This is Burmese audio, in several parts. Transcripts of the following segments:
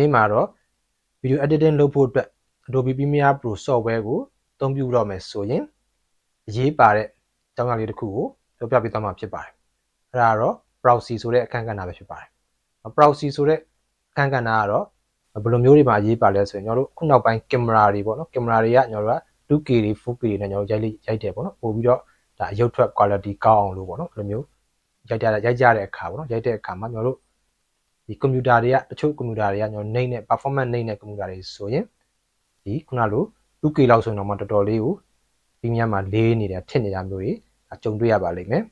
နေ့မှာတော့ video editing လုပ်ဖို့အတွက် Adobe Premiere Pro software ကိုအသုံးပြုတော့မယ်ဆိုရင်အရေးပါတဲ့အကြောင်းအရာလေးတစ်ခုကိုပြောပြပေးသွားမှာဖြစ်ပါတယ်။အဲ့ဒါကတော့ Proxy ဆိုတဲ့အခန်းကဏ္ဍပဲဖြစ်ပါတယ်။ Proxy ဆိုတဲ့အခန်းကဏ္ဍကတော့ဘယ်လိုမျိုးတွေမှာအရေးပါလဲဆိုရင်ကျွန်တော်တို့ခုနောက်ပိုင်းကင်မရာတွေပေါ့နော်ကင်မရာတွေကကျွန်တော်တို့က 2K တွေ 4K တွေနဲ့ကျွန်တော်တို့ရိုက်တယ်ပေါ့နော်ပို့ပြီးတော့ဒါရုပ်ထွက် quality ကောင်းအောင်လို့ပေါ့နော်ဒီလိုမျိုးရိုက်ကြတဲ့အခါပေါ့နော်ရိုက်တဲ့အခါမှာကျွန်တော်တို့ဒီကွန်ပျူတာတွေကတချို့ကွန်ပျူတာတွေကကျွန်တော်နှိမ့်တဲ့ performance နှိမ့်တဲ့ကွန်ပျူတာတွေဆိုရင်ဒီခုနလို 2K လောက်ဆိုရင်တော့တော်တော်လေးကိုပြီးမြတ်မှာလေးနေတာထစ်နေတာမျိုးတွေကြုံတွေ့ရပါလိမ့်မယ်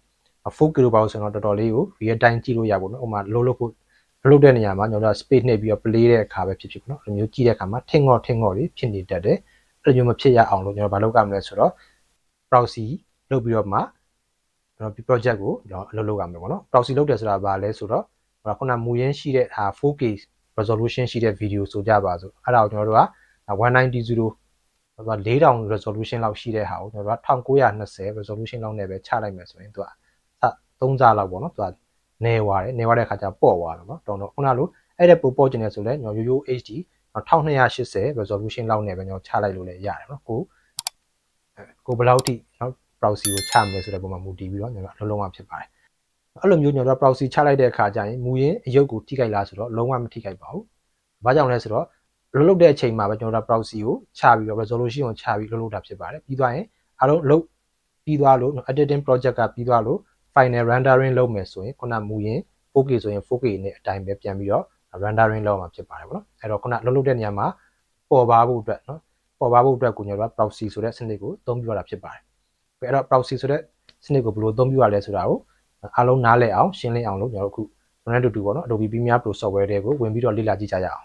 4K လို့ပါလို့ဆိုရင်တော့တော်တော်လေးကို real time ကြည့်လို့ရပါဘူးเนาะဥပမာလုပ်တဲ့နေရာမှာကျွန်တော်တို့ space နှိပ်ပြီးတော့ play တဲ့အခါပဲဖြစ်เนาะဒီမျိုးကြည့်တဲ့အခါမှာထင်ငေါ့တွေဖြစ်နေတတ်တယ်အဲ့လိုမျိုးမဖြစ်ရအောင်လို့ကျွန်တော်ဘာလုပ်ရမလဲဆိုတော့ proxy လုပ်ပြီးတော့မှကျွန်တော်ဒီ project ကိုလုပ်ရမယ်ပေါ့เนาะ proxy လုပ်တယ်ဆိုတာဘာလဲဆိုတော့ခုနမူရင်းရှိတဲ့ဟာ 4K resolution ရှိတဲ့ video ဆိုကြပါစို့အဲ့ဒါကိုကျွန်တော်တို့က1900 4000 resolution လောက်ရှိတဲ့ဟာကိုကျွန်တော်တို့က1920 resolution လောက်နဲ့ပဲချလိုက်မယ်ဆိုရင်သူက3စားလောက်ပေါ့နော်သူကနေသွားတဲ့အခါကျပေါ့သွားတယ်နော်တော့ခုနလိုအဲ့တဲ့ပိုပေါ့ကျင်နေဆိုလဲကျွန်တော်ရိုးရိုး HD 1280 resolution လောက်နဲ့ပဲကျွန်တော်ချလိုက်လို့လည်းရတယ်နော်ကိုဘယ်လောက်ထိနော် proxy ကိုချမလဲဆိုတဲ့ပုံမှာမူတည်ပြီးတော့ကျွန်တော်လုံးဝဖြစ်ပါတယ်အဲ့လိုမျိုးကျွန်တော်တို့ proxy ချလိုက်တဲ့အခါကျရင်မူရင်းအရုပ်ကိုထိခိုက်လားဆိုတော့လုံးဝမထိခိုက်ပါဘူးဘာကြောင့်လဲဆိုတော့လုပ်တဲ့အချိန်မှာပဲကျွန်တော်တို့ proxy ကိုချပြီးတော့ resolution ကိုချပြီးလုပ်တာဖြစ်ပါတယ်ပြီးသွားရင်အားလုံးလုပ်ပြီးသွားလို့ editing project ကပြီးသွားလို့ final rendering လုပ်မယ်ဆိုရင်ခုနမူရင်း 4K ဆိုရင် 4K နဲ့အတိုင်းပဲပြန်ပြီးတော့ rendering လုပ်မှာဖြစ်ပါတယ်ဗောနော်အဲ့တော့ခုနလုပ်တဲ့နေရာမှာပေါ်ပါဖို့အတွက်နော်ပေါ်ပါဖို့အတွက်ကိုကျွန်တော်တို့ proxy ဆိုတဲ့စနစ်ကိုအသုံးပြုရတာဖြစ်ပါတယ်အဲ့တော့ proxy ဆိုတဲ့စနစ်ကိုဘယ်လိုအသုံးပြုရလဲဆိုတာကိုအားလုံးနားလည်အောင်ရှင်းလင်းအောင်လို့ကျွန်တော်တို့အခု One to 2ပေါ့နော် Adobe Premiere Pro software တွေကိုဝင်ပြီးတော့လေ့လာကြည့်ကြရအောင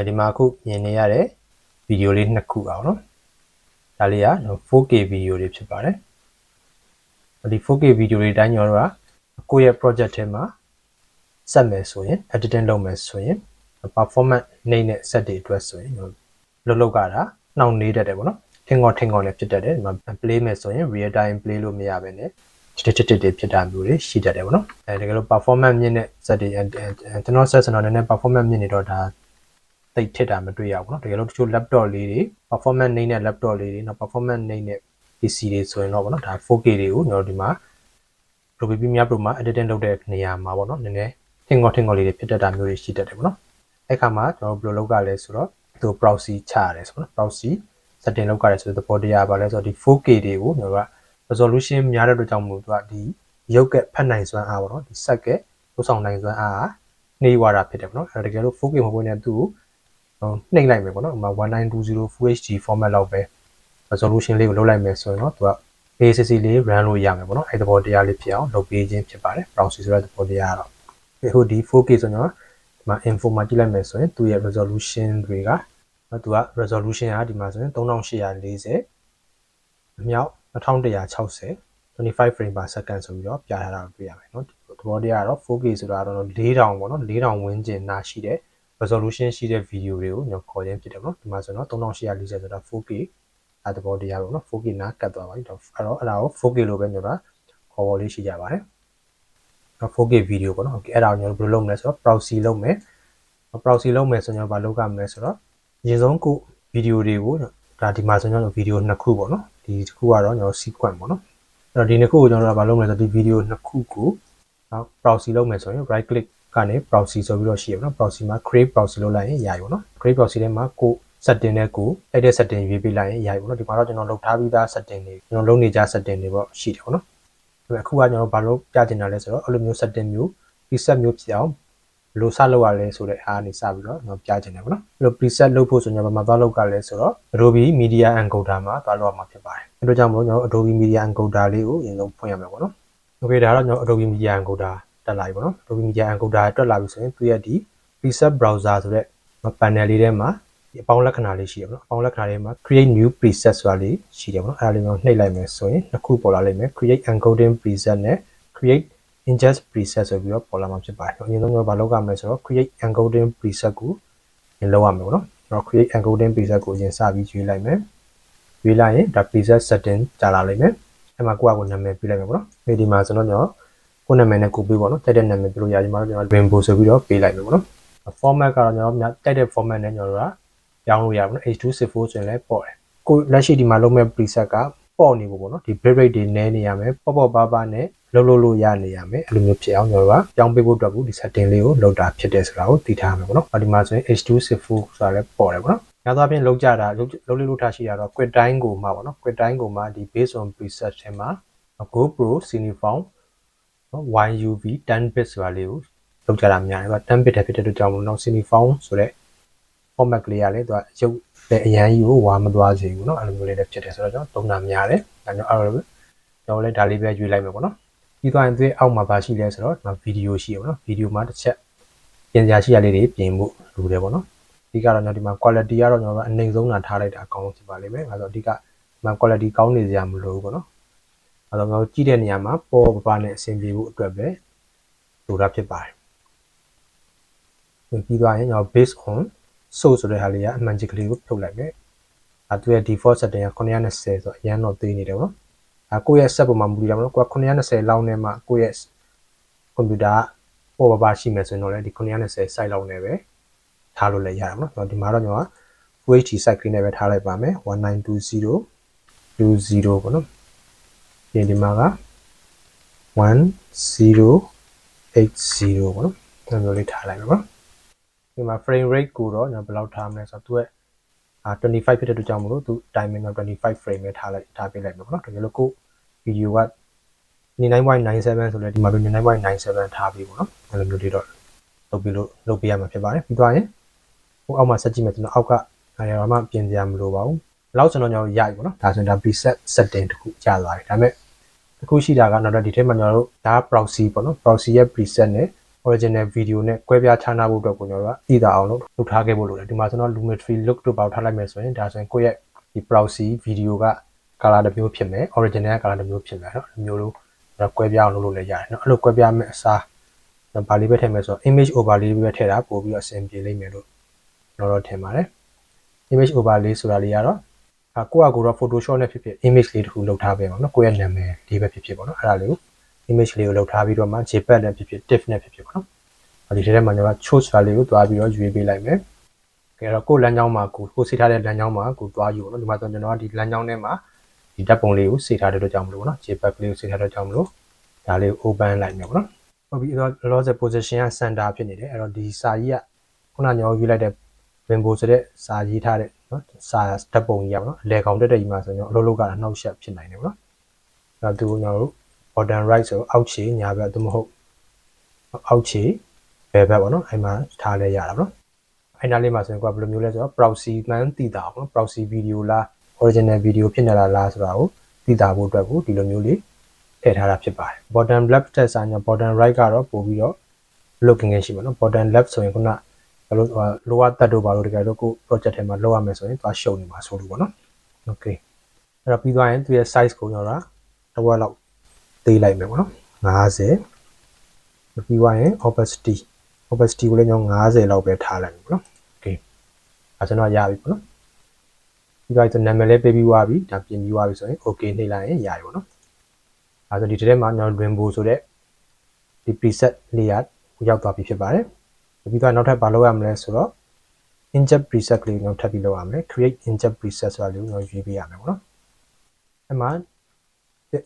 ်ဒီမှာအခုမြင်နေရတဲ့ဗီဒီယိုလေးနှစ်ခုအောင်နော်ဒါလေးက 4K ဗီဒီယိုတွေဖြစ်ပါတယ်ဒီ 4K ဗီဒီယိုတွေတိုင်းကျွန်တော်တို့ကကိုယ့်ရဲ့ project ထဲမှာဆက်မယ်ဆိုရင် editing လုပ်မယ်ဆိုရင် performance နိုင်တဲ့ set တွေအတွက်ဆိုရင်လုပ်ကတာနှောင့်နှေးတတ်တယ်ပေါ့နော်ထင်ငေါ်လည်းဖြစ်တတ်တယ်ဒီမှာ play မယ်ဆိုရင် real time play လို့မရဘဲနဲ့တစ်တွေဖြစ်တာမျိုးတွေရှိတတ်တယ်ပေါ့နော်တကယ်လို့ performance မြင့်တဲ့ set တွေကျွန်တော် set ဆိုတော့နည်းနည်း performance မြင့်နေတော့ဒါတိတ်ထစ်တာမတွေ့ရဘူးเนาะတကယ်လို့တချို့ laptop လေးတွေ performance နိုင်တဲ့ laptop လေးတွေเนาะ performance နိုင်တဲ့ PC တွေဆိုရင်တော့ဗောနော်ဒါ 4K တွေကိုကျွန်တော်ဒီမှာ Adobe Premiere Pro မှာ editing လုပ်တဲ့နေရာမှာဗောနော်နည်းနည်းထင်ငေါ်လေးတွေဖြစ်တတ်တာမျိုးတွေရှိတတ်တယ်ဗောနော်အဲ့ခါမှာကျွန်တော်ဘယ်လိုလုပ်ကြလဲဆိုတော့သူ proxy ချရတယ်ဆိုတော့ proxy setting လုပ်ကြရတယ်ဆိုတော့သဘောတရားပါလဲဆိုတော့ဒီ 4K တွေကိုကျွန်တော်က resolution များတဲ့အတွက်ကြောင့်မို့သူကဒီရုပ်ကဖတ်နိုင်စွမ်းအားဗောနော်ဒီ set ကပို့ဆောင်နိုင်စွမ်းအားနှေးသွားတာဖြစ်တယ်ဗောနော်အဲ့တကယ်လို့ 4K မဟုတ်ဘဲနဲ့သူ့ကိုနှိမ့်လိုက်မယ်ပေါ့နော်ဥပမာ1920 Full HD format လောက်ပဲ resolution လေးကိုလုပ်လိုက်မယ်ဆိုရင်တော့သူက basic လေး run လို့ရမယ်ပေါ့နော်အဲ့သဘောတရားလေးဖြစ်အောင်လုပ်ပေးခြင်းဖြစ်ပါတယ် proxy ဆိုတဲ့သဘောတရားကတော့အခုဒီ 4K ဆိုတော့ဒီမှာ info မှာကြည့်လိုက်မယ်ဆိုရင်သူရဲ့ resolution တွေကသူက resolution ကဒီမှာဆိုရင်3840အမြောက်2160 25 frame per second ဆိုပြီးတော့ပြထားတာကိုတွေ့ရမယ်เนาะသဘောတရားကတော့ 4K ဆိုတာတော့4000ပေါ့နော်4000ဝန်းကျင်နာရှိတဲ့resolution ရှိတဲ့ video တွေကိုကျွန်တော်ခေါ်ခြင်းဖြစ်တယ်ပေါ့နော်ဒီမှာဆိုတော့3840ဆိုတာ 4K အဲ့သဘောတရားပေါ့နော် 4K နားကတ်သွားပါပြီအဲ့တော့အဲ့ဒါကို 4K လို့ပဲကျွန်တော်ခေါ်ပေါ်လေးရှိကြပါတယ် 4K video ပေါ့နော် okay အဲ့ဒါကိုကျွန်တော်ဘယ်လိုလုပ်မလဲဆိုတော့ proxy လုပ်မယ် proxy လုပ်မယ်ဆိုရင်ကျွန်တော်ဘာလုပ်ရမလဲဆိုတော့အရင်ဆုံးကို video တွေကိုဒါဒီမှာဆိုကျွန်တော် video နှစ်ခုပေါ့နော်ဒီတစ်ခုကတော့ကျွန်တော် sequence ပေါ့နော်အဲ့တော့ဒီနှစ်ခုကိုကျွန်တော်ဘာလုပ်မလဲဆိုတော့ဒီ video နှစ်ခုကို proxy လုပ်မယ်ဆိုရင် right click ကနေ proxy ဆိုပြီးတော့ရှိရပါတော့ proxy မှာ create proxy လုပ်လိုက်ရင်ရပြီပေါ့နော် create proxy ထဲမှာကို setting နဲ့ကိုအဲ့တဲ့ setting ရွေးပေးလိုက်ရင်ရပြီပေါ့နော်ဒီမှာတော့ကျွန်တော်လုပ်ထားပြီးသား setting တွေကျွန်တော်လုပ်နေကြ setting တွေပေါ့ရှိတယ်ပေါ့နော်ဒါပေမဲ့အခုကကျွန်တော်ဘာလို့ပြချင်တာလဲဆိုတော့အဲ့လိုမျိုး setting မျိုး preset မျိုးဖြစ်အောင်ဘယ်လိုစလုပ်ရလဲဆိုတဲ့အားနေစပြီးတော့ကျွန်တော်ပြချင်တယ်ပေါ့နော်အဲ့လို preset လုပ်ဖို့ဆိုရင်ဘာမှသွားလုပ်ကြလဲဆိုတော့ Adobe Media Encoder မှာသွားလုပ်ရမှာဖြစ်ပါတယ်အဲ့တော့ကြောင့်မို့ကျွန်တော် Adobe Media Encoder လေးကိုအရင်ဆုံးဖွင့်ရမယ်ပေါ့နော် okay ဒါတော့ကျွန်တော် Adobe Media Encoder တက်လာပြီပေါ့နော် Adobe Media Encoder တက်လာပြီဆိုရင်သူရဲ့ဒီ preset browser ဆိုတဲ့ panel လေးထဲမှာဒီအပေါင်းလက္ခဏာလေးရှိရပါတော့အပေါင်းလက္ခဏာလေးမှာ create new preset ဆိုတာလေးရှိတယ်ပေါ့နော်အဲ့ဒါလေးမျိုးနှိပ်လိုက်မယ်ဆိုရင်နှစ်ခုပေါ်လာလိမ့်မယ် create encoding preset နဲ့ create ingest preset ဆိုပြီးတော့ပေါ်လာမှာဖြစ်ပါတယ်အရင်ဆုံးကျွန်တော်ဘာလုပ်ရမလဲဆိုတော့ create encoding preset ကိုရင်လုပ်ရမယ်ပေါ့နော်ကျွန်တော် create encoding preset ကိုရင်စပြီးရွေးလိုက်မယ်ရွေးလိုက်ရင်ဒါ preset setting ကြာလာလိမ့်မယ်အဲ့မှာကိုယ့်အကိုနာမည်ပြလိုက်မယ်ပေါ့နော်ဒီမှာဆိုတော့ကျွန်တော် ကိုနာမည်နဲ့ကိုပေးပေါ့နော်တက်တဲ့နာမည်ပြလို့ရညီမတို့ကျွန်တော် rainbow ဆိုပြီးတော့ပေးလိုက်မယ်ပေါ့နော် format ကတော့ကျွန်တော်တက်တဲ့ format နဲ့ကျွန်တော်တို့ကပြောင်းလို့ရပါတော့ H264 ဆိုရင်လည်းပေါ့တယ်ကိုလက်ရှိဒီမှာလုပ်မဲ့ preset ကပေါ့နေဖို့ပေါ့နော်ဒီ bitrate တွေနည်းနေရမယ်ပေါ့ပါပါနဲ့လို့ရနေရမယ်အဲ့လိုမျိုးဖြစ်အောင်ကျွန်တော်တို့ကပြောင်းပေးဖို့အတွက်ကိုဒီ setting လေးကိုလုပ်တာဖြစ်တယ်ဆိုတာကိုသိထားရမယ်ပေါ့နော်ဒီမှာဆိုရင် H264 ဆိုတာလည်းပေါ့တယ်ပေါ့နော်များသောအားဖြင့်လုပ်ကြတာလုပ်ထားရှိတာတော့ quick time ကိုမှပေါ့နော် quick time ကိုမှဒီ based on preset ထဲမှာ GoPro Cinephone YUV 10 bit ဆိုတာလေးကိုလောက်ကြတာများတယ်10 bit ဖြစ်တဲ့အတွက်ကြောင့်မလို့တော့ Cinephone ဆိုတဲ့ format ကလေးရလေသူကရုပ်တဲ့အရန်ကြီးကိုဝါမသွားစေဘူးเนาะအဲ့လိုမျိုးလေးလည်းဖြစ်တယ်ဆိုတော့ကျွန်တော်သုံးတာများတယ်ဒါကြောင့်အဲ့လိုကျွန်တော်လည်းဒါလေးပဲရွေးလိုက်မယ်ပေါ့နော်ပြီးသွားရင်သူ့အောက်မှာပါရှိလဲဆိုတော့ကျွန်တော်ဗီဒီယိုရှိရပေါ့နော်ဗီဒီယိုမှာတစ်ချက်ပြင်စရာရှိရလေးတွေပြင်ဖို့လိုတယ်ပေါ့နော်အဓိကတော့ကျွန်တော်ဒီမှာ quality ကတော့ကျွန်တော်အနှိမ့်ဆုံးတာထားလိုက်တာအကောင်းဆုံးဖြစ်ပါလိမ့်မယ်အဲဆိုအဓိကဒီမှာ quality ကောင်းနေစရာမလိုဘူးပေါ့နော်အဲတော့ကျွန်တော်ကြည့်တဲ့နေရာမှာပေါ်ပပနဲ့အဆင်ပြေဖို့အတွက်ပဲလိုတာဖြစ်ပါတယ်ပြီးသွားရင်ကျွန်တော် based on source ဆိုတဲ့ဟာလေးကအမှန်ကြီးကလေးကိုဖြုတ်လိုက်မယ်အဲသူရဲ့ default setting က920ဆိုတော့အရန်တော့သေးနေတယ်ပေါ့နော်ကိုယ့်ရဲ့ set ပေါ်မှာမူတည်တာပေါ့နော်ကိုက920လောက်နဲ့မှကိုယ့်ရဲ့ computer ပေါ်ပါရှိမယ်ဆိုရင်တော့လေဒီ920 site လောက်နဲ့ပဲထားလို့လည်းရတယ်ပေါ့နော်ဒီမှာတော့ကျွန်တော်က Full HD site ကလေးနဲ့ပဲထားလိုက်ပါမယ်192020ပေါ့နော်ဒီမှာက1080ပေါ့နော်ဒီလိုလေးထားလိုက်ပါပေါ့ဒီမှာ frame rate ကိုတော့ကျွန်တော်ဘယ်လောက်ထားမလဲဆိုတော့သူရဲ့25ဖြစ်တဲ့အတွက်ကြောင့်မလို့သူ timing က25 frame ပဲထားပေးလိုက်မယ်ပေါ့နော်တကယ်လို့ကိုဗီဒီယိုက 9.97 ဆိုလဲဒီမှာပဲ 9.97 ထားပြီးပေါ့နော်အဲ့လိုမျိုးတွေတော့လုပ်ပေးရမှာဖြစ်ပါတယ်ပြီးသွားရင်ဟိုအောက်မှာဆက်ကြည့်မယ်ကျွန်တော်အောက်ကအဲ့ဒါမှပြင်စရာမလိုပါဘူးလောက်ကျွန်တော်ညောရိုက်ပေါ့နော်ဒါဆိုရင်ဒါ preset setting တခုကြာသွားပြီဒါပေမဲ့တခုရှိတာကနောက်တော့ဒီထဲမှာကျွန်တော်တို့ဒါ proxy ပေါ့နော် proxy ရဲ့ preset နဲ့ original video နဲ့ကွဲပြားခြားနားဖို့အတွက်ကိုကျွန်တော်တို့ကသိတာအောင်လုပ်ထားခဲ့ဖို့လိုတယ်ဒီမှာကျွန်တော် lumetri look တို့ပေါက်ထားလိုက်မယ်ဆိုရင်ဒါဆိုရင်ကိုယ့်ရဲ့ဒီ proxy video က color တစ်မျိုးဖြစ်မယ် original color တစ်မျိုးဖြစ်မယ်เนาะဒီမျိုးလို့တော့ကွဲပြားအောင်လုပ်လို့လည်းရတယ်เนาะအဲ့လိုကွဲပြားမဲ့အစားဗာလေးပဲထည့်မယ်ဆိုတော့ image overlay ပဲထည့်တာပို့ပြီးတော့အဆင်ပြေလိမ့်မယ်လို့ကျွန်တော်တို့ထင်ပါတယ် image overlay ဆိုတာလေးကတော့ကိုယ့်အကူတော့ Photoshop နဲ့ဖြစ်ဖြစ် image လေးတစ်ခုလုပ်ထားပေးပါเนาะကိုယ့်ရဲ့နာမည်လေးပဲဖြစ်ဖြစ်ပေါ့เนาะအဲ့ဒါလေးကို image လေးကိုလုပ်ထားပြီးတော့မှ JPEG နဲ့ဖြစ်ဖြစ် TIFF နဲ့ဖြစ်ဖြစ်ပေါ့เนาะဒီထဲမှာကျွန်တော် choose ဖာလေးကိုတွားပြီးတော့ရွေးပေးလိုက်မယ်ကဲတော့ကိုယ့်လမ်းကြောင်းမှာကိုစိတ်ထားတဲ့လမ်းကြောင်းမှာကိုတွားယူပေါ့เนาะဒီမှာဆိုကျွန်တော်ကဒီလမ်းကြောင်းထဲမှာဒီဓာတ်ပုံလေးကိုစိတ်ထားတဲ့အတွက်ကြောင့်မလို့เนาะ JPEG လေးကိုစိတ်ထားတဲ့အတွက်ကြောင့်မလို့ဒါလေးကို open လိုက်မယ်ပေါ့เนาะဟုတ်ပြီအဲ့တော့ loss position က center ဖြစ်နေတယ်အဲ့တော့ဒီစာကြီးကခုနကကျွန်တော်ရွေးလိုက်တဲ့ rainbow ဆိုတဲ့စာရေးထားတဲ့เนาะစာဓာတ်ပုံကြီးရပါเนาะအလဲကောင်တက်တဲ့ကြီးမှာဆိုရင်အလုပ်လုပ်ကနှောက်ယှက်ဖြစ်နိုင်တယ်ပေါ့เนาะအဲ့တော့ကျွန်တော်တို့ bottom right ဆိုအောက်ခြေညာဘက်သို့မဟုတ်အောက်ခြေဘယ်ဘက်ပေါ့เนาะအဲ့မှာထားလဲရတာပေါ့เนาะအဲ့နားလေးမှာဆိုရင်ကိုကဘယ်လိုမျိုးလဲဆိုတော့ proxy မှန်းတည်တာပေါ့เนาะ proxy video လား original video ဖြစ်နေတာလားဆိုတာကိုသိတာဖို့အတွက်ကိုဒီလိုမျိုးလေးထည့်ထားတာဖြစ်ပါတယ် bottom left တက်ဆိုင်ညာ bottom right ကတော့ပို့ပြီးတော့ looking ရှိပါเนาะ bottom left ဆိုရင်ခုနဘယ်လိုlower third တို့ဘာလို့တကယ်လို့ကို project ထဲမှာလောက်ရမယ်ဆိုရင်သွားရှုပ်နေမှာဆိုလို့ပေါ့เนาะ okay အဲ့တော့ပြီးသွားရင်သူရဲ့ size ကိုကျွန်တော်တစ်ဝက်လောက်သေးလိုက်မယ်ပေါ့เนาะ50ပြီးသွားရင် opacity ကိုလည်းကျွန်တော်50လောက်ပဲထားလိုက်မယ်ပေါ့เนาะ okay အဲကျွန်တော်ရပြီပေါ့เนาะပြီးတော့နာမည်လေးပေးပြီးသွားပြီဒါပြင်ပြီးသွားပြီဆိုရင် okay နှိပ်လိုက်ရင်ရပြီပေါ့เนาะအဲဆိုဒီထဲမှာကျွန်တော် rainbow ဆိုတဲ့ဒီ preset လေးရောက်သွားပြီဖြစ်ပါတယ်ပြီးတော့နောက်ထပ်ဘာလုပ်ရမလဲဆိုတော့ inject preset ကလေးကိုထပ်ပြီးလုပ်ရမယ် create inject preset ဆိုတာလေးကိုကျွန်တော်ရွေးပေးရမယ်ပေါ့နော်အဲ့မှာ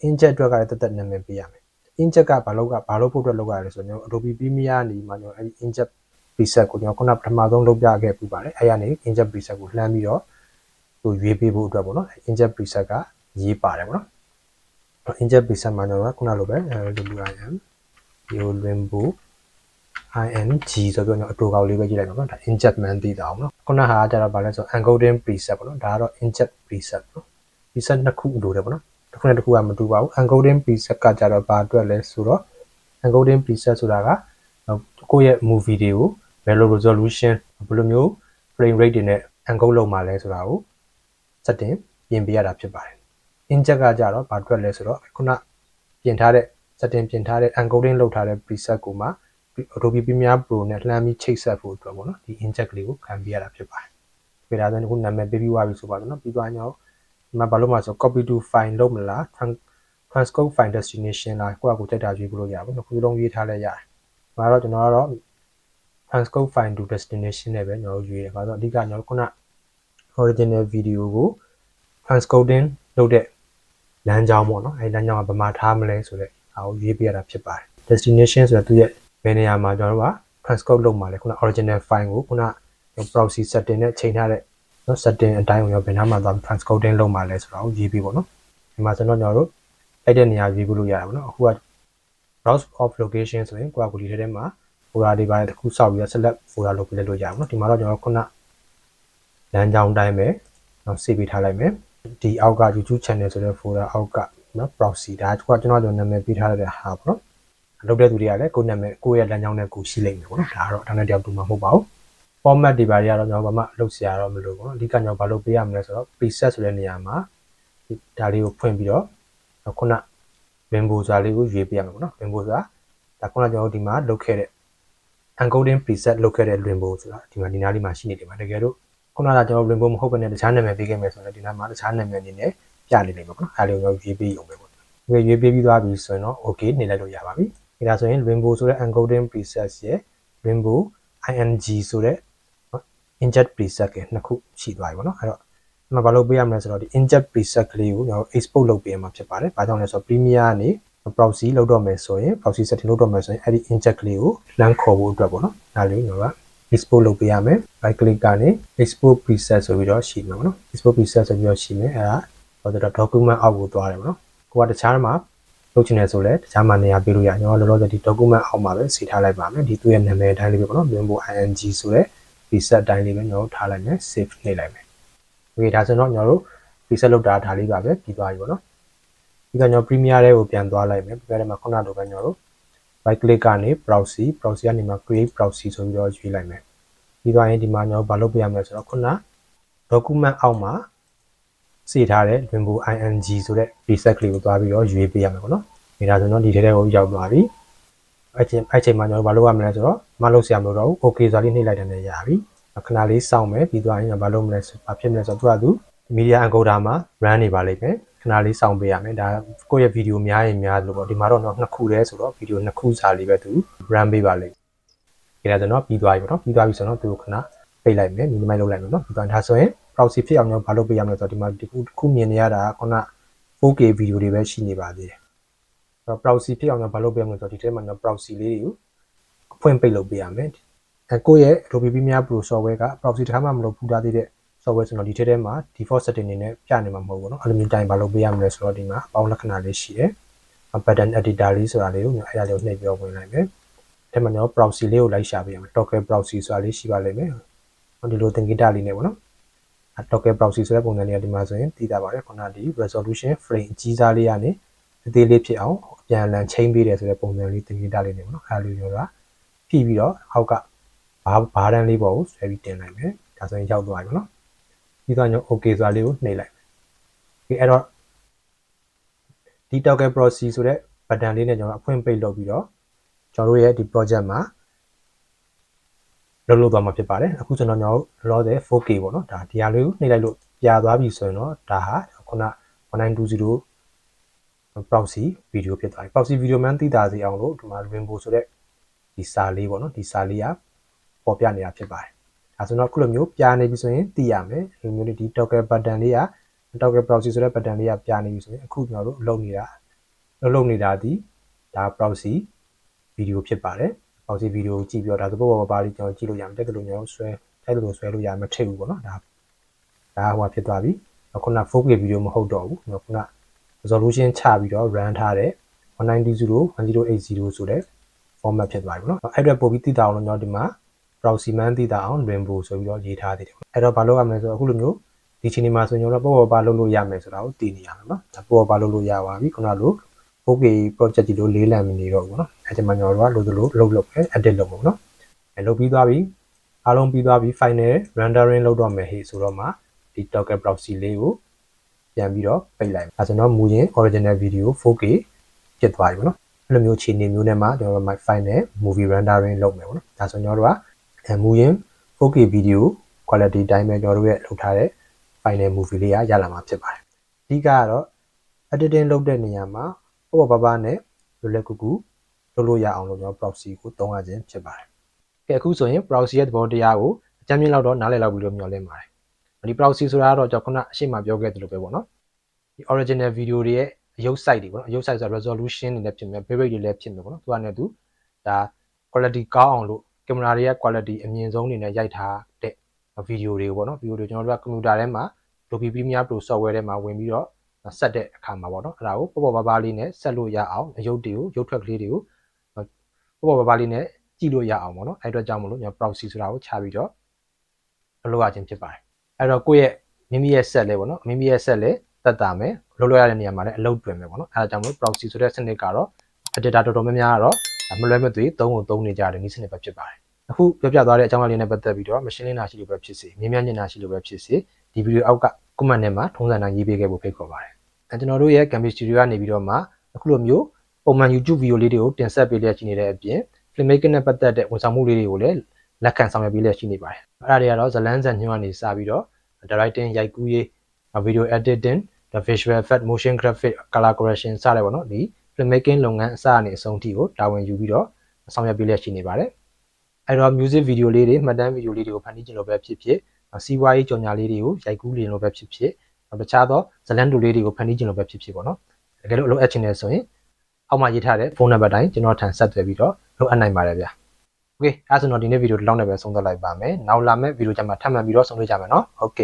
inject အတွက်ကလည်းတက်နာမည်ပေးရမယ် inject ကဘာလို့ဖို့အတွက်လုပ်ရလဲဆိုတော့ကျွန်တော် Adobe Premiere နေမှာကျွန်တော်အဲ့ဒီ inject preset ကိုကျွန်တော်ခုနပထမဆုံးလုပ်ပြခဲ့ပူပါတယ်အဲ့ရနေ inject preset ကိုလှမ်းပြီးတော့သူရွေးပေးဖို့အတွက်ပေါ့နော် inject preset ကရေးပါတယ်ပေါ့နော် inject preset မှာကျွန်တော်ခုနလိုပဲ WIM rainbow ing ဆိုပြီးတော့အတူကောက်လေးပဲကြည့်လိုက်ပါတော့ဒါ inject man တည်တာအောင်နော်ခုနဟာကကျတော့ဗာလဲဆို encoding preset ပေါ့နော်ဒါကတော့ inject preset နော် preset နှစ်ခုလိုတယ်ပေါ့နော်တစ်ခုနဲ့တစ်ခုကမတူပါဘူး encoding preset ကကျတော့ဘာအတွက်လဲဆိုတော့ encoding preset ဆိုတာကကိုယ့်ရဲ့ movie တွေကိုဘယ်လို resolution ဘယ်လိုမျိုး frame rate တွေနဲ့ encode လုပ်မှာလဲဆိုတာကို setting ပြင်ပေးရတာဖြစ်ပါတယ် inject ကကျတော့ဘာအတွက်လဲဆိုတော့ခုနပြင်ထားတဲ့ setting ပြင်ထားတဲ့ encoding လုပ်ထားတဲ့ preset ကိုမှAdobe Premiere Pro နဲ့လှမ်းပြီးချိတ်ဆက်ဖို့အတွက်ပေါ့နော်ဒီ inject လေးကိုခံပေးရတာဖြစ်ပါတယ်။ဒါဆိုရင်ခုနာမည်ပေးပြီးသွားပြီဆိုပါတော့နော်ပြီးသွားညောဒီမှာဘာလို့မှဆို copy to file လုပ်မလား transcode file destination လာကိုယ့်အကူတက်တာရွေးလို့ရပါဘူးနှစ်ခုလုံးရေးထားလဲရတယ်။ဒါတော့ကျွန်တော်ကတော့ transcode file to destination နဲ့ပဲကျွန်တော်တို့ရွေးတယ်။ဒါဆိုအဓိကကျွန်တော်တို့ခုန original video ကို transcoding လုပ်တဲ့လမ်းကြောင်းပေါ့နော်။အဲဒီလမ်းကြောင်းကဘယ်မှာထားမလဲဆိုတော့ဒါကိုရွေးပြရတာဖြစ်ပါတယ်။ destination ဆိုတော့သူရဲ့ဘယ်နေရာမှာကျွန်တော်တို့က transcode လုပ်မှာလဲခုန original file ကိုခုန proxy setting နဲ့ချိန်ထားတဲ့နော် setting အတိုင်းကိုဘယ်နားမှာသွား transcoding လုပ်မှာလဲဆိုတော့ရေးပြီးပေါ့နော်။ဒီမှာကျွန်တော်တို့အဲ့တဲ့နေရာရွေးလို့ရတာပေါ့နော်။အခုက browse of location ဆိုရင်ကိုယ့်အကူဒီထဲမှာ folder တွေပါတယ်တစ်ခုစောက်ပြီးတော့ select folder လုပ်ပြလို့ရပါဘူးနော်။ဒီမှာတော့ကျွန်တော်ခုနလမ်းကြောင်းတိုင်းပဲနော် save ပေးထားလိုက်မယ်။ဒီအောက်က YouTube channel ဆိုတဲ့ folder အောက်ကနော် proxy ဒါကကျွန်တော်နာမည်ပေးထားတဲ့ဟာပေါ့နော်။လုပ်တဲ့သူတွေကလည်းကိုယ့်နာမည်ကိုယ့်ရဲ့လမ်းကြောင်းနဲ့ကိုရှိလိမ့်မယ်ပေါ့နော်။ဒါကတော့ဒါနဲ့တယောက်တူမှာမဟုတ်ပါဘူး။ format တွေပါတွေကတော့ကျွန်တော်ဘာမှလုပ်စရာတော့မလိုဘူးပေါ့နော်။အဓိကကျွန်တော်ဘာလုပ်ပေးရမလဲဆိုတော့ preset ဆိုတဲ့နေရာမှာဒါလေးကိုဖွင့်ပြီးတော့ခုန rainbow ဆိုတာလေးကိုရွေးပေးရမှာပေါ့နော် rainbow ဆိုတာဒါခုနကျွန်တော်တို့ဒီမှာလုပ်ခဲ့တဲ့ encoding preset လုပ်ခဲ့တဲ့ rainbow ဆိုတာဒီမှာဒီနားလေးမှာရှိနေတယ်မှာတကယ်လို့ခုနကကျွန်တော် rainbow မဟုတ်ဘဲနဲ့တခြားနာမည်ပေးခဲ့မယ်ဆိုတော့ဒီနားမှာတခြားနာမည်အနေနဲ့ပြနေလိမ့်မယ်ပေါ့နော်အဲလိုမျိုးရွေးပေးရုံပဲပေါ့ရွေးပေးပြီးသွားပြီဆိုရင်တော့ okay နေလိုက်လို့ရပါပြီဒါဆိုရင် rainbow ဆိုတဲ့ encoding preset ရဲ့ rainbow ing ဆိုတဲ့ inject preset ကနှစ်ခုရှိသွားပြီပေါ့နော်အဲ့တော့ဒီမှာဘာလုပ်ပေးရမလဲဆိုတော့ဒီ inject preset ကလေးကိုကျွန်တော် export လုပ်ပေးရမှာဖြစ်ပါတယ်။ဘာကြောင့်လဲဆိုတော့ Premiere ကနေ proxy လုပ်တော့မယ်ဆိုရင် proxy setting လုပ်တော့မယ်ဆိုရင်အဲ့ဒီ inject ကလေးကိုလမ်းခေါ်ဖို့အတွက်ပေါ့နော်။ဒါလေးကိုကျွန်တော်က export လုပ်ပေးရမယ်။ right click ကနေ export preset ဆိုပြီးတော့ရှိမှာပေါ့နော်။ export preset ဆိုပြီးတော့ရှိမယ်။အဲ့ဒါဟိုတော့ document အောက်ကိုသွားတယ်ပေါ့နော်။ကိုကတခြားမှာလုပ်ချင်တယ်ဆိုလဲတခြားမှာနေရာပေးလို့ရ။ကျွန်တော်လောလောဆယ်ဒီ document အောက်မှာပဲစီထားလိုက်ပါမယ်။ဒီသူ့ရဲ့နာမည်အတိုင်းလေးပဲပေါ့နော်။ rainbow ing ဆိုတဲ့ preset အတိုင်းလေးပဲကျွန်တော်ထားလိုက်မယ် save နှိပ်လိုက်မယ်။ okay ဒါဆိုတော့ကျွန်တော်တို့ preset လုပ်တာဒါလေးပါပဲပြီးသွားပြီပေါ့နော်ဒီကကျွန်တော် Premiere ထဲကိုပြန်သွားလိုက်မယ် Premiere ထဲမှာခုနလိုပဲကျွန်တော်တို့ right click ကနေ proxy ကနေမှာ create proxy ဆိုပြီးတော့ရွေးလိုက်မယ်ပြီးသွားရင်ဒီမှာကျွန်တော်ဘာလုပ်ပြရမလဲဆိုတော့ခုန document အောက်မှာစေထားတဲ့ rainbow ing ဆိုတဲ့ preset ကလေးကိုသွားပြီးတော့ရွေးပေးရမယ်ပေါ့နော်ဒါဆိုတော့ဒီထဲကိုရောက်သွားပြီအဲ့ချိန်မှာကျွန်တော်ဘာလုပ်ရမလဲဆိုတော့မလုပ်စရာမလိုတော့ဘူး okay ဆိုတာလေးနှိပ်လိုက်တယ်လည်းရပြီခဏလေးစောင့်မယ်ပြီးသွားရင်ဘာလုပ်မလဲဘာဖြစ်မလဲဆိုတော့သူကmedia encoder မှာ run နေပါလိမ့်မယ်ခဏလေးစောင့်ပေးရမယ်ဒါကိုယ့်ရဲ့ video များရင်များလို့ပေါ့ဒီမှာတော့နှစ်ခုတည်းဆိုတော့ video နှစ်ခုစာလေးပဲသူ run ပေးပါလိမ့်မယ်ဒါဆိုတော့ပြီးသွားပြီပေါ့နော်ပြီးသွားပြီဆိုတော့သူခဏပိတ်လိုက်မယ် minimize လုပ်လိုက်မယ်နော်ပြီးတော့ဒါဆိုရင် proxy ဖြစ်အောင်ကျွန်တော်ဘာလုပ်ပေးရမလဲဆိုတော့ဒီမှာဒီခုမြင်နေရတာခုန 4K video တွေပဲရှိနေပါသေးတယ်အဲ့တော့ proxy ဖြစ်အောင်ကျွန်တော်ဘာလုပ်ပေးရမလဲဆိုတော့ဒီထဲမှာကျွန်တော် proxy လေးတွေကိုအဖွင့်ပိတ်လုပ်ပေးရမယ်ကိုယ့်ရဲ့ Adobe Premiere Pro software က proxy တစ်ခါမှမလုပ်ဘူးသားသေးတဲ့ software ဆိုတော့ဒီထဲမှာ default setting အနေနဲ့ပြနေမှာမဟုတ်ဘူးเนาะအဲ့လိုမျိုးတိုင်းဘာလုပ်ပေးရမလဲဆိုတော့ဒီမှာအပေါင်းလက္ခဏာလေးရှိတယ် pattern editor လေးဆိုတာလေးကိုအဲ့ဒါလေးကိုနှိပ်ပြီးတော့ဝင်လိုက်မယ်အဲ့မှာကျွန်တော် proxy လေးကိုလိုက်ရှာပေးရမယ် toggle proxy ဆိုတာလေးရှိပါလိမ့်မယ်ဒီလိုသင်္ကေတလေးနဲ့ပေါ့နော် toggle proxy ဆိုတဲ့ပုံစံလေးကဒီမှာဆိုရင်သိတာပါတယ်ခုနဒီ resolution frame အကြီးစားလေးကနေအသေးလေးဖြစ်အောင်အပြန်အလှန်ချိန်ပေးတယ်ဆိုတဲ့ပုံစံလေးသင်္ကေတလေးနဲ့ပေါ့နော်အဲ့ဒါလေးကိုတော့ဖြည့်ပြီးတော့အောက်ကဘာတန်းလေးပေါ်ကိုဆွဲပြီးတင်လိုက်မယ်ဒါဆိုရင်ရောက်သွားပြီပေါ့နော်ပြီးတော့ကျွန်တော် okay ဆိုတာလေးကိုနှိပ်လိုက်မယ်ဒီအဲ့တော့ဒီ toggle proxy ဆိုတဲ့ button လေးနဲ့ကျွန်တော်အဖွင့်ပိတ်လုပ်ပြီးတော့ကျွန်တော်တို့ရဲ့ဒီ project မှာလုပ်သွားမှာဖြစ်ပါတယ်အခုကျွန်တော်လောလောဆယ် 4K ပေါ့နော်ဒါဒီဟာလေးကိုနှိပ်လိုက်လို့ပြသွားပြီဆိုရင်တော့ဒါဟာခုန1920 proxy video ဖြစ်သွားပြီ proxy video မှန်းသိတာစီအောင်လို့ဒီမှာ rainbow ဆိုတဲ့ဒီစာလေးပေါ့နော်ဒီစာလေးကပေါ်ပြနေတာဖြစ်ပါတယ်ဒါဆိုတော့ခုလိုမျိုးပြနေပြီဆိုရင်သိရမယ်ဒီမျိုးလေးဒီ toggle button လေးက toggle proxy ဆိုတဲ့ button လေးကပြနေပြီဆိုရင်အခုကျွန်တော်တို့လုပ်နေတာဒီဒါ proxy video ဖြစ်ပါတယ် proxy video ကိုကြည့်ပြီးတော့ဒါဆိုပေါ်ပါလေးကျွန်တော်ကြည့်လို့ရမယ်တက်လို့ကျွန်တော်ဆွဲလို့ရမယ်ထိတ်ဘူးပေါ့နော်ဒါဟိုဖြစ်သွားပြီခုန 4K video မဟုတ်တော့ဘူးခုန resolution ချပြီးတော့ run ထားတဲ့19201080ဆိုတဲ့ format ဖြစ်သွားပြီပေါ့နော်အဲ့အတွက်ပို့ပြီးသိတာအောင်လို့ကျွန်တော်ဒီမှာ proxy man သိတာအောင် rainbow ဆိုပြီးတော့ရေးထားသေးတယ်အဲ့တော့ဘာလုပ်ရမလဲဆိုတော့အခုလိုမျိုးဒီချိန်ဒီမှာဆိုရင်ကျွန်တော်ပေါ်ပါလုပ်လို့ရမယ်ဆိုတာကိုသိနေရမယ်နော်ဒါပေါ်ပါလုပ်လို့ရပါပြီခုနလို 4K project ဒီလိုလေးလံမနေတော့ဘူးနော်အဲ့ဒီမှာကျွန်တော်တို့ကလို့ပဲ edit လုပ်ပေါ့နော်အဲ့လုပ်ပြီးသွားပြီအားလုံးပြီးသွားပြီ final rendering လုပ်တော့မယ်ဟေ့ဆိုတော့မှဒီ toggle proxy လေးကိုပြန်ပြီးတော့ပိတ်လိုက်မယ်ဒါဆိုတော့မူရင်း original video 4K ဖြစ်သွားပြီပေါ့နော်အဲ့လိုမျိုးအခြေအနေမျိုးနဲ့မှကျွန်တော်တို့ final movie rendering လုပ်မယ်ပေါ့နော်ဒါဆိုကျွန်တော်တို့ကမူရင်း 4K video quality တိုင်းပဲကျွန်တော်တို့ရဲ့လုပ်ထားတဲ့ final movie လေးရလာမှာဖြစ်ပါတယ်အဓိကကတော့ editing လုပ်တဲ့နေရာမှာ ပေါ့ပေါ့ပါပါနဲ့လွယ်လွယ်ကူကူလုပ်လို့ရအောင်လို့ကျွန်တော် proxy ကိုသုံးရခြင်းဖြစ်ပါတယ်ကဲအခုဆိုရင် proxy ရဲ့သဘောတရားကိုအကြမ်းမြင့်လောက်တော့နားလည်လောက်ပြီးလို့မျှော်လင့်ပါတယ်ဒီ proxy ဆိုတာကတော့ကျွန်တော်ခုနအရှိမပြောခဲ့သလိုပဲပေါ့နော်ဒီ original video တွေရဲ့အယုတ် site တွေပေါ့နော်အယုတ် site ဆိုတာ resolution တွေလည်းဖြစ်မယ် bitrate တွေလည်းဖြစ်မယ်ပေါ့နော်သူကလည်းသူဒါ quality ကောင်းအောင်လို့ကင်မရာတွေရဲ့ quality အမြင့်ဆုံးအနေနဲ့ရိုက်ထားတဲ့ video တွေကိုပေါ့နော် video တွေကျွန်တော်တို့က computer ထဲမှာ Adobe Premiere Pro software ထဲမှာဝင်ပြီးတော့ဆက်တဲ့အခါမှာပေါ့နော်အဲ့ဒါကိုပေါ့ပေါ့ပါပါလေးနဲ့ဆက်လို့ရအောင်အယုတ်တွေကိုရုပ်ထွက်ကလေးတွေကိုပေါ့ပေါ့ပါပါလေးနဲ့ကြည့်လို့ရအောင်ပေါ့နော်အဲ့အတွက်ကြောင့်မလို့ကျွန်တော် proxy ဆိုတာကိုခြားပြီးတော့လုပ်ရခြင်းဖြစ်ပါတယ်အဲ့တော့ကိုယ့်ရဲ့မိမိရဲ့ set လေးပေါ့နော်မိမိရဲ့ set လေးသက်တာမယ်လုပ်လို့ရတဲ့နေရာမှာလည်းအလုပ်တွင်မယ်ပေါ့နော်အဲ့ဒါကြောင့်မလို့ proxy ဆိုတဲ့စနစ်ကတော့ editor တော်တော်များများကတော့မလွဲမသွေသုံးနေကြတယ်နည်းစနစ်ပဲဖြစ်ပါတယ်အခုပြောပြသွားတဲ့အကြောင်းအရာလေးနဲ့ပတ်သက်ပြီးတော့ machine learning ရှိလို့ပဲဖြစ်စေမြင်မြင်နေတာရှိလို့ပဲဖြစ်စေဒီဗီဒီယိုအောက်က comment ထဲမှာထုံးစံတိုင်းရေးပေးခဲ့ဖို့ဖိတ်ခေါ်ပါတယ်ကျွန်တော်တို့ရဲ့ Gambi Studio ကနေပြီးတော့မှအခုလိုမျိုးပုံမှန် YouTube ဗီဒီယိုလေးတွေကိုတင်ဆက်ပေးလျက်ရှိနေတဲ့အပြင် filmmaking နဲ့ပတ်သက်တဲ့ဝန်ဆောင်မှုလေးတွေကိုလည်းလက်ခံဆောင်ရွက်ပေးလျက်ရှိနေပါတယ်အဲ့ဒါတွေကတော့ဇလန်းဇန်ညွှန်းကနေစပြီးတော့ directing ရိုက်ကူးရေး video editing visual effect motion graphic color correction စတဲ့ပေါ့နော်ဒီ filmmaking လုပ်ငန်းအစအနေအဆုံးထိကိုတာဝန်ယူပြီးတော့ဆောင်ရွက်ပေးလျက်ရှိနေပါတယ်အဲ့တော့ music video လေးတွေမှတ်တမ်း video လေးတွေကိုဖန်တီးခြင်းလို့ပဲဖြစ်ဖြစ်စီးပွားရေးကြော်ညာလေးတွေကိုရိုက်ကူးနေလို့ပဲဖြစ်ဖြစ်တခြားသောဇလန်းတူလေးတွေကိုဖန်တီးခြင်းလို့ပဲဖြစ်ဖြစ်ပေါ့နော်တကယ်လို့အလုပ်အပ်ချင်တယ်ဆိုရင်အောက်မှာရေးထားတဲ့ဖုန်းနံပါတ်တိုင်းကျွန်တော်ထန်ဆက်သွယ်ပြီးတော့လုပ်အပ်နိုင်ပါတယ်ဗျာโอเคအဲ့ဆိုတော့ဒီနေ့ဗီဒီယိုဒီလောက်နဲ့ပဲဆုံးသက်လိုက်ပါမယ်နောက်လာမယ့်ဗီဒီယိုကြမှာထပ်မံပြီးတော့ဆုံတွေ့ကြမယ်နော်โอเค